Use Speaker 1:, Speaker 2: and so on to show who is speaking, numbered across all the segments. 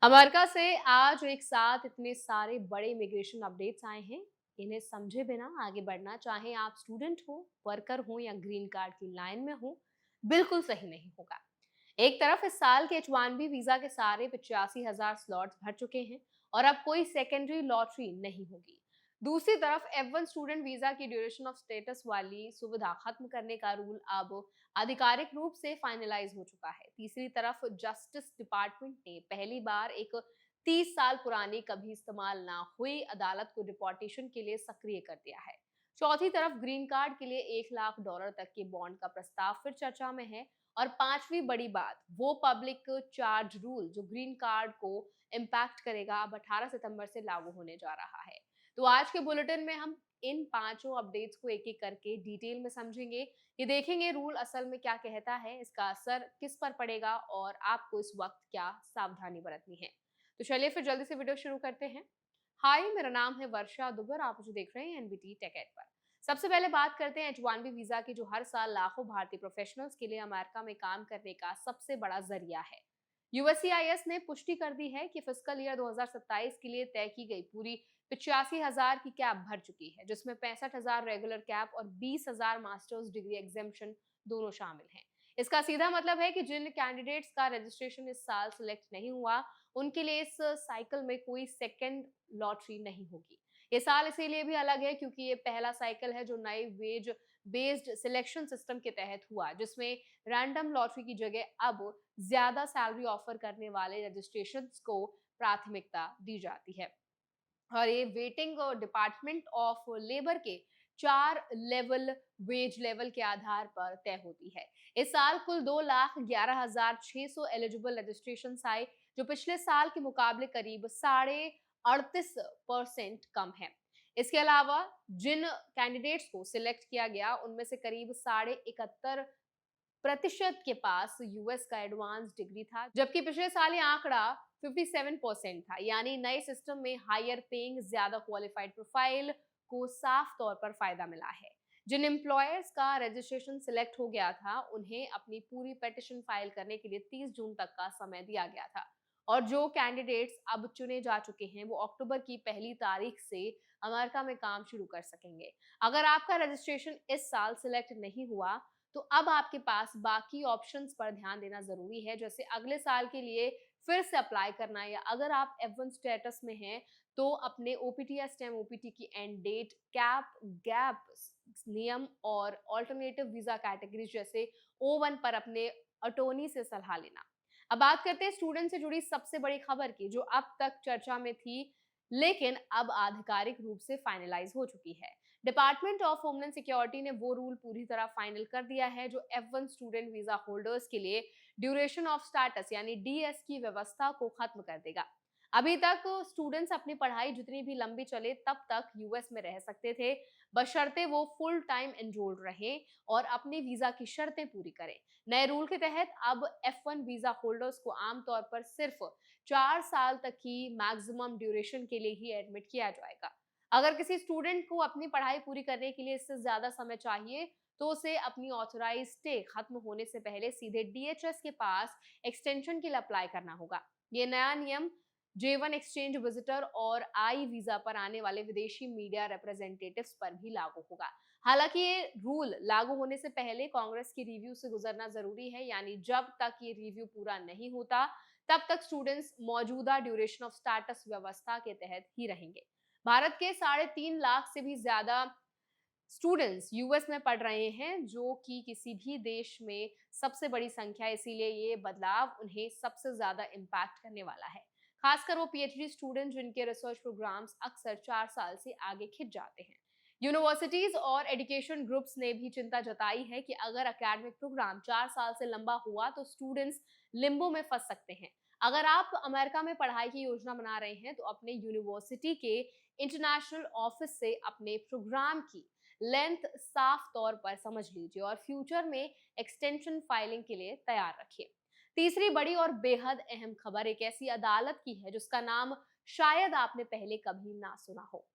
Speaker 1: America से आज एक साथ इतने सारे बड़े इमिग्रेशन अपडेट्स आए हैं। इन्हें समझे बिना आगे बढ़ना, चाहे आप स्टूडेंट हो, वर्कर हो या ग्रीन कार्ड की लाइन में हो, बिल्कुल सही नहीं होगा। एक तरफ इस साल के H1B वीजा के सारे 85,000 स्लॉट्स भर चुके हैं और अब कोई सेकेंडरी लॉटरी नहीं होगी। दूसरी तरफ F1 स्टूडेंट वीजा की ड्यूरेशन ऑफ स्टेटस वाली सुविधा खत्म करने का रूल अब आधिकारिक रूप से फाइनलाइज हो चुका है। तीसरी तरफ जस्टिस डिपार्टमेंट ने पहली बार एक 30 साल पुरानी, कभी इस्तेमाल ना हुई अदालत को डिपोर्टेशन के लिए सक्रिय कर दिया है। चौथी तरफ ग्रीन कार्ड के लिए $1 लाख तक के बॉन्ड का प्रस्ताव फिर चर्चा में है। और पांचवी बड़ी बात, वो पब्लिक चार्ज रूल जो ग्रीन कार्ड को इम्पैक्ट करेगा, अब 18 सितंबर से लागू होने जा रहा है। तो आज के बुलेटिन में हम इन पांचों अपडेट्स को एक एक करके डिटेल में समझेंगे। ये देखेंगे रूल असल में क्या कहता है, इसका असर किस पर पड़ेगा और आपको इस वक्त क्या सावधानी बरतनी है। तो चलिए फिर जल्दी से वीडियो शुरू करते हैं। हाय, मेरा नाम है वर्षा दुबे और आप मुझे देख रहे हैं एनबीटी टेक एड पर। सबसे पहले बात करते हैं H1B वीजा की, जो हर साल लाखों भारतीय प्रोफेशनल्स के लिए अमेरिका में काम करने का सबसे बड़ा जरिया है। यूएससीआईएस ने पुष्टि कर दी है कि फिस्कल ईयर 2027 के लिए तय की गई पूरी 85,000 की कैप भर चुकी है, जिसमें 65,000 रेगुलर कैप और 20,000 मास्टर्स डिग्री एग्जेम्पशन दोनों शामिल हैं। इसका सीधा मतलब है कि जिन कैंडिडेट्स का रजिस्ट्रेशन इस साल सिलेक्ट नहीं हुआ, उनके लिए इस साइकिल में कोई सेकेंड लॉटरी नहीं होगी। ये साल इसीलिए भी अलग है क्योंकि ये पहला साइकिल है जो नए वेज बेस्ड सिलेक्शन सिस्टम के तहत हुआ, जिसमें रैंडम लॉटरी की जगह अब ज्यादा सैलरी ऑफर करने वाले रजिस्ट्रेशंस को प्राथमिकता दी जाती है। और ये वेटिंग डिपार्टमेंट ऑफ लेबर के 4 लेवल वेज लेवल के आधार पर तय होती है। इस साल कुल 2,11,600 एलिजिबल रजिस्ट्रेशन आए, जो पिछले साल के मुकाबले करीब 38% कम है। इसके अलावा जिन कैंडिडेट्स को सिलेक्ट किया गया, उनमें से करीब 71% के पास यूएस का एडवांस डिग्री था, जबकि पिछले साल ये आंकड़ा 57% था। यानी नए सिस्टम में हायर पेइंग, ज्यादा क्वालिफाइड प्रोफाइल को साफ तौर पर फायदा मिला है। जिन एम्प्लॉयर्स का रजिस्ट्रेशन सिलेक्ट हो गया था, उन्हें अपनी पूरी पिटीशन फाइल करने के लिए 30 जून तक का समय दिया गया था। और जो कैंडिडेट्स अब चुने जा चुके हैं, वो अक्टूबर की पहली तारीख से अमेरिका में काम शुरू कर सकेंगे। अगर आपका रजिस्ट्रेशन इस साल सिलेक्ट नहीं हुआ, तो अब आपके पास बाकी ऑप्शंस पर ध्यान देना जरूरी है, जैसे अगले साल के लिए फिर से अप्लाई करना, या अगर आप F1 स्टेटस में हैं तो अपने ओपीटी या स्टेम ओपीटी की एंड डेट, कैप गैप नियम और ऑल्टरनेटिव वीजा कैटेगरीज जैसे O1 पर अपने अटॉर्नी से सलाह लेना। अब बात करते हैं स्टूडेंट से जुड़ी सबसे बड़ी खबर की, जो अब तक चर्चा में थी लेकिन अब आधिकारिक रूप से फाइनलाइज हो चुकी है। डिपार्टमेंट ऑफ होमलैंड सिक्योरिटी ने वो रूल पूरी तरह फाइनल कर दिया है जो F1 स्टूडेंट वीजा होल्डर्स के लिए ड्यूरेशन ऑफ स्टेटस यानी डीएस की व्यवस्था को खत्म कर देगा। अभी तक स्टूडेंट्स अपनी पढ़ाई जितनी भी लंबी चले तब तक यूएस में रह सकते थे, बशर्ते वो फुल टाइम एनरोल्ड रहें और अपनी वीजा की शर्तें पूरी करें। नए रूल के तहत अब F1 वीजा होल्डर्स को आमतौर पर सिर्फ 4 साल तक की मैक्सिमम ड्यूरेशन के लिए ही एडमिट किया जाएगा। अगर किसी स्टूडेंट को अपनी पढ़ाई पूरी करने के लिए इससे ज्यादा समय चाहिए, तो उसे अपनी ऑथराइज स्टे खत्म होने से पहले सीधे डीएचएस के पास एक्सटेंशन के लिए अप्लाई करना होगा। ये नया नियम J1 एक्सचेंज विजिटर और आई वीजा पर आने वाले विदेशी मीडिया रिप्रेजेंटेटिव्स पर भी लागू होगा। हालांकि ये रूल लागू होने से पहले कांग्रेस की रिव्यू से गुजरना जरूरी है, यानी जब तक ये रिव्यू पूरा नहीं होता, तब तक स्टूडेंट्स मौजूदा ड्यूरेशन ऑफ स्टेटस व्यवस्था के तहत ही रहेंगे। भारत के 3.5 लाख से भी ज्यादा स्टूडेंट्स यूएस में पढ़ रहे हैं, जो कि किसी भी देश में सबसे बड़ी संख्या है, इसीलिए ये बदलाव उन्हें सबसे ज्यादा इम्पैक्ट करने वाला है। खासकर वो पीएचडी स्टूडेंट जिनके रिसर्च प्रोग्राम्स अक्सर 4 साल से आगे खिंच जाते हैं। यूनिवर्सिटीज और एजुकेशन ग्रुप्स ने भी चिंता जताई है कि अगर एकेडमिक प्रोग्राम 4 साल से लंबा हुआ तो स्टूडेंट्स लिम्बो में फंस सकते हैं। अगर आप अमेरिका में पढ़ाई की योजना बना रहे हैं, तो अपने यूनिवर्सिटी के इंटरनेशनल ऑफिस से अपने प्रोग्राम की लेंथ साफ तौर पर समझ लीजिए और फ्यूचर में एक्सटेंशन फाइलिंग के लिए तैयार रखिए। तीसरी बड़ी और बेहद अहम खबर एक ऐसी अदालत की है जिसका नाम शायद आपने पहले कभी ना सुना हो।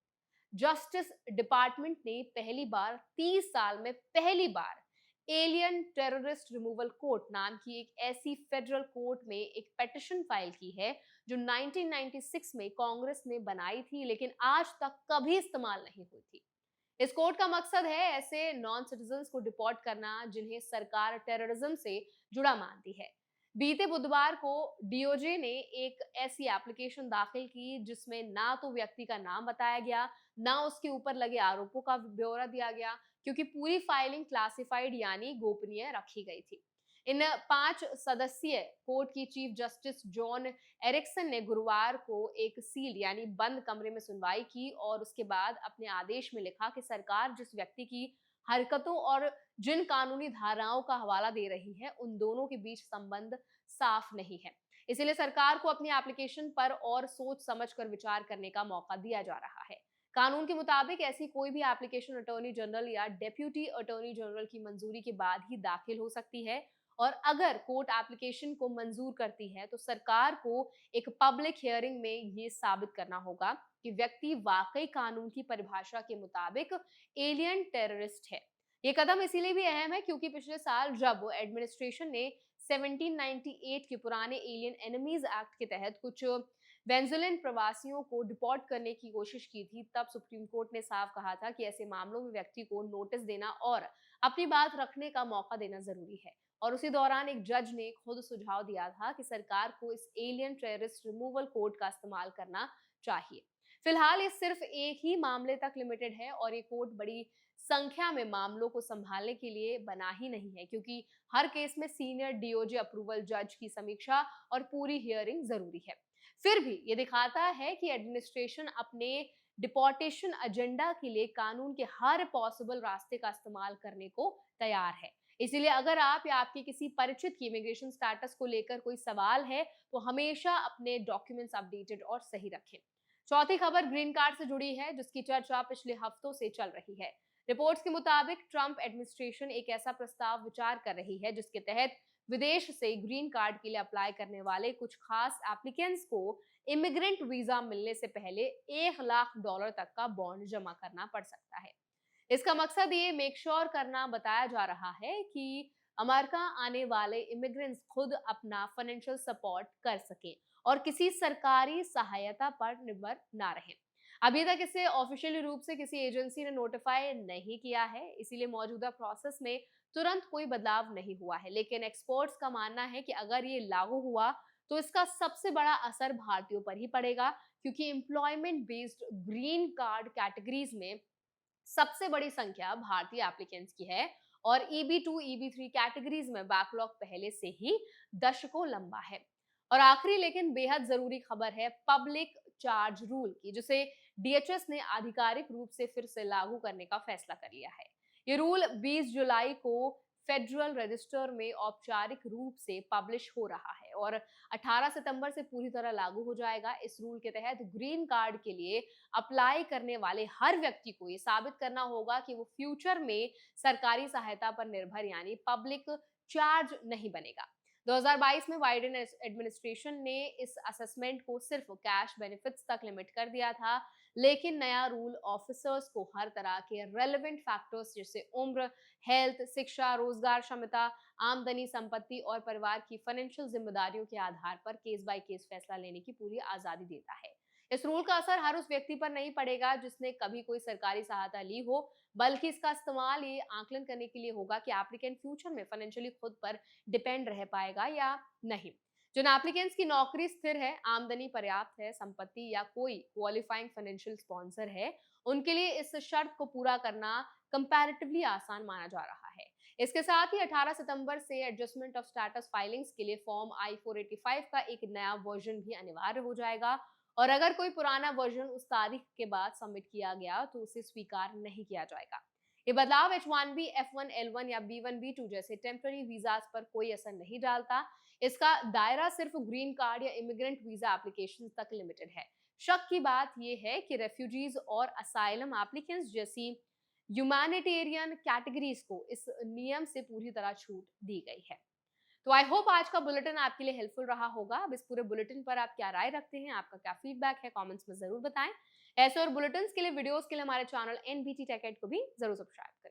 Speaker 1: जस्टिस डिपार्टमेंट ने पहली बार 30 साल में पहली बार एलियन टेररिस्ट रिमूवल कोर्ट नाम की एक ऐसी फेडरल कोर्ट में एक पिटीशन फाइल की है जो 1996 में कांग्रेस ने बनाई थी, लेकिन आज तक कभी इस्तेमाल नहीं हुई थी। इस कोड का मकसद है ऐसे नॉन सिटीजन्स को डिपोर्ट करना जिन्हें सरकार टेररिज्म से जुड़ा मानती है। बीते बुधवार को डीओजे ने एक ऐसी एप्लीकेशन दाखिल की जिसमें ना तो व्यक्ति का नाम बताया गया, ना उसके ऊपर लगे आरोपों का ब्यौरा दिया गया, क्योंकि पूरी फाइलिंग क्लासिफाइड यानी गोपनीय रखी गई थी। इन 5 सदस्यीय कोर्ट की चीफ जस्टिस जॉन एरिक्सन ने गुरुवार को एक सील यानी बंद कमरे में सुनवाई की और उसके बाद अपने आदेश में लिखा कि सरकार जिस व्यक्ति की हरकतों और जिन कानूनी धाराओं का हवाला दे रही है, उन दोनों के बीच संबंध साफ नहीं है। इसीलिए सरकार को अपनी एप्लीकेशन पर और सोच समझ कर विचार करने का मौका दिया जा रहा है। कानून के मुताबिक ऐसी कोई भी एप्लीकेशन अटॉर्नी जनरल या डेप्यूटी अटॉर्नी जनरल की मंजूरी के बाद ही दाखिल हो सकती है, और अगर कोर्ट एप्लीकेशन को मंजूर करती है तो सरकार को एक पब्लिक हियरिंग में ये साबित करना होगा कि व्यक्ति वाकई कानून की परिभाषा के मुताबिक एलियन टेररिस्ट है। ये कदम इसीलिए भी अहम है क्योंकि पिछले साल जब एडमिनिस्ट्रेशन ने 1798 के पुराने एलियन एनिमीज एक्ट के तहत कुछ वेनेजुएलन प्रवासियों को डिपोर्ट करने की कोशिश की थी, तब सुप्रीम कोर्ट ने साफ कहा था कि ऐसे मामलों में व्यक्ति को नोटिस देना और अपनी बात रखने का मौका देना जरूरी है। और उसी दौरान एक जज ने खुद सुझाव दिया था कि सरकार को इस एलियन टेररिस्ट रिमूवल कोड का इस्तेमाल करना चाहिए। फिलहाल ये सिर्फ एक ही मामले तक लिमिटेड है और ये कोड बड़ी संख्या में मामलों को संभालने के लिए बना ही नहीं है, क्योंकि हर केस में सीनियर डीओजे अप्रूवल, जज की समीक्षा और पूरी हियरिंग जरूरी है। फिर भी ये दिखाता है कि एडमिनिस्ट्रेशन अपने डिपोर्टेशन एजेंडा के लिए कानून के हर पॉसिबल रास्ते का इस्तेमाल करने को तैयार है। इसीलिए अगर आप या आपके किसी परिचित की इमिग्रेशन स्टेटस को लेकर कोई सवाल है, तो हमेशा अपने डॉक्यूमेंट्स अपडेटेड और सही रखें। चौथी खबर ग्रीन कार्ड से जुड़ी है, जिसकी चर्चा पिछले हफ्तों से चल रही है। रिपोर्ट्स के मुताबिक ट्रंप एडमिनिस्ट्रेशन एक ऐसा प्रस्ताव विचार कर रही है जिसके तहत विदेश से ग्रीन कार्ड के लिए अप्लाई करने वाले कुछ खास एप्लीकेंट्स को इमिग्रेंट वीजा मिलने से पहले $1 लाख तक का बॉन्ड जमा करना पड़ सकता है। इसका मकसद ये मेक श्योर करना बताया जा रहा है कि अमेरिका आने वाले इमिग्रेंट्स खुद अपना फाइनेंशियल सपोर्ट कर सकें और किसी सरकारी सहायता पर निर्भर ना रहें। अभी तक इसे ऑफिशियली रूप से किसी एजेंसी ने नोटिफाई नहीं किया है, इसीलिए मौजूदा प्रोसेस में तुरंत कोई बदलाव नहीं हुआ है। लेकिन एक्सपर्ट्स का मानना है कि अगर ये लागू हुआ तो इसका सबसे बड़ा असर भारतीयों पर ही पड़ेगा, क्योंकि employment based green card categories में सबसे बड़ी संख्या भारतीय एप्लीकेंट्स की है और EB2, EB3 कैटेगरीज में बैकलॉग पहले से ही दशकों लंबा है। और आखिरी लेकिन बेहद जरूरी खबर है पब्लिक चार्ज रूल की, जिसे DHS ने आधिकारिक रूप से फिर से लागू करने का फैसला कर लिया है। ये रूल 20 जुलाई को फेडरल रजिस्टर में औपचारिक रूप से पब्लिश हो रहा है और 18 सितंबर से पूरी तरह लागू हो जाएगा। इस रूल के तहत ग्रीन कार्ड के लिए अप्लाई करने वाले हर व्यक्ति को ये साबित करना होगा कि वो फ्यूचर में सरकारी सहायता पर निर्भर यानी पब्लिक चार्ज नहीं बनेगा। 2022 में बाइडेन एडमिनिस्ट्रेशन ने इस असेसमेंट को सिर्फ कैश बेनिफिट्स तक लिमिट कर दिया था, लेकिन नया रूल ऑफिसर्स को हर तरह के रेलेवेंट फैक्टर्स जैसे उम्र, हेल्थ, शिक्षा, रोजगार क्षमता, आमदनी, संपत्ति और परिवार की फाइनेंशियल जिम्मेदारियों के आधार पर केस बाय केस फैसला लेने की पूरी आजादी देता है। इस रूल का असर हर उस व्यक्ति पर नहीं पड़ेगा जिसने कभी कोई सरकारी सहायता ली हो, बल्कि इसका इस्तेमाल ये आकलन करने के लिए होगा कि एप्लीकेंट फ्यूचर में फाइनेंशियली खुद पर डिपेंड रह पाएगा या नहीं। जिन एप्लीकेंट्स की नौकरी स्थिर है, आमदनी पर्याप्त है, संपत्ति या कोई क्वालिफाइंग फाइनेंशियल स्पॉन्सर है, उनके लिए इस शर्त को पूरा करना कंपैरेटिवली आसान माना जा रहा है। इसके साथ ही 18 सितंबर से एडजस्टमेंट ऑफ स्टेटस फाइलिंग्स के लिए फॉर्म I-485 का एक नया वर्जन भी अनिवार्य हो जाएगा और अगर कोई पुराना वर्जन उस तारीख के बाद सबमिट किया गया तो उसे स्वीकार नहीं किया जाएगा। ये बदलाव H1B, F1, L1 या B1, B2 जैसे टेम्पररी वीजास पर कोई असर नहीं डालता। इसका दायरा सिर्फ ग्रीन कार्ड या इमिग्रेंट वीजा एप्लीकेशन तक लिमिटेड है। शक की बात यह है कि रेफ्यूजीज और असाइलम एप्लीकेंट्स जैसी ह्यूमैनिटेरियन कैटेगरीज को इस नियम से पूरी तरह छूट दी गई है। तो आई होप आज का बुलेटिन आपके लिए हेल्पफुल रहा होगा। अब इस पूरे बुलेटिन पर आप क्या राय रखते हैं, आपका क्या फीडबैक है, कमेंट्स में जरूर बताएं। ऐसे और बुलेटिन्स के लिए, वीडियोस के लिए हमारे चैनल NBT Tech Ed को भी जरूर सब्सक्राइब